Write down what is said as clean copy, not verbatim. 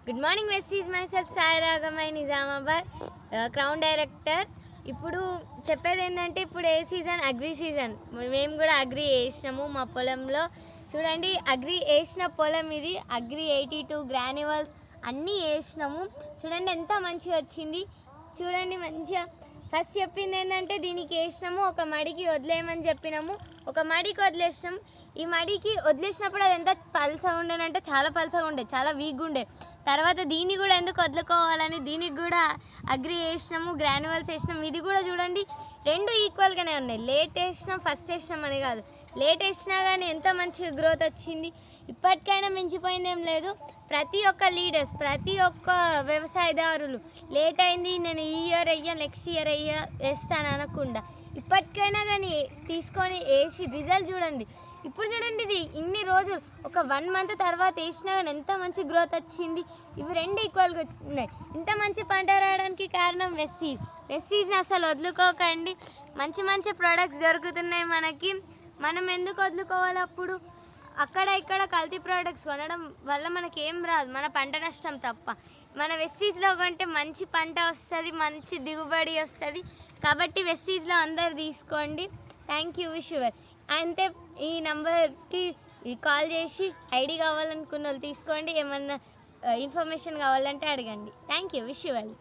Good morning వెస్టీజ్ myself Sai Ragamai Nizamabad crown director. ఇప్పుడు చెప్పేది ఏంటంటే ఇప్పుడు ఏ సీజన్? Agri season. మేము కూడా అగ్రి వేసినాము మా పొలంలో. చూడండి, అగ్రి వేసిన పొలం ఇది. అగ్రి 82 గ్రాన్యువల్స్ అన్నీ వేసినాము. చూడండి ఎంత మంచిగా వచ్చింది. చూడండి మంచిగా. ఫస్ట్ చెప్పింది ఏంటంటే దీనికి వేసినాము, ఒక మడికి వదిలేయమని చెప్పినాము, ఒక మడికి వదిలేసినాం. ఈ మడికి వదిలేసినప్పుడు అది ఎంత పల్సగా ఉండేనంటే చాలా పల్సగా ఉండే, చాలా వీక్గా ఉండే. తర్వాత దీన్ని కూడా ఎందుకు వదులుకోవాలని దీనికి కూడా అగ్రి వేసినాము, గ్రాన్యువల్స్ వేసినాము. ఇది కూడా చూడండి రెండు ఈక్వల్గానే ఉన్నాయి. లేట్ వేసినాం, ఫస్ట్ వేసినాం అని కాదు. లేట్ వేసినా కానీ ఎంత మంచి గ్రోత్ వచ్చింది. ఇప్పటికైనా మించిపోయింది ఏం లేదు. ప్రతి ఒక్క లీడర్స్, ప్రతి ఒక్క వ్యవసాయదారులు లేట్ అయింది నేను ఈ ఇయర్ వెయ్య నెక్స్ట్ ఇయర్ వేస్తాను అనకుండా ఇప్పటికైనా కానీ తీసుకొని వేసి రిజల్ట్ చూడండి. ఇప్పుడు చూడండి, ఇది ఇన్ని రోజులు ఒక 1 మంత్ తర్వాత వేసినా కానీ ఎంత మంచి గ్రోత్ వచ్చింది. ఇవి రెండు ఈక్వల్గా ఉన్నాయి. ఇంత మంచి పంట రావడానికి కారణం వెస్టీజ్ని అసలు వదులుకోకండి. మంచి మంచి ప్రోడక్ట్స్ దొరుకుతున్నాయి మనకి. మనం ఎందుకు వదులుకోవాలి? అప్పుడు అక్కడ ఇక్కడ కల్తీ ప్రోడక్ట్స్ కొనడం వల్ల మనకేం రాదు, మన పంట నష్టం తప్ప. మన వెస్టీజ్లో కొంటే మంచి పంట వస్తుంది, మంచి దిగుబడి వస్తుంది. కాబట్టి వెస్టీజ్లో అందరు తీసుకోండి. Thank you. Wish your. అంతే, ఈ నెంబర్కి కాల్ చేసి ఐడి కావాలనుకున్న వాళ్ళు తీసుకోండి. ఏమన్నా ఇన్ఫర్మేషన్ కావాలంటే అడగండి. Thank you. Wish you wealth.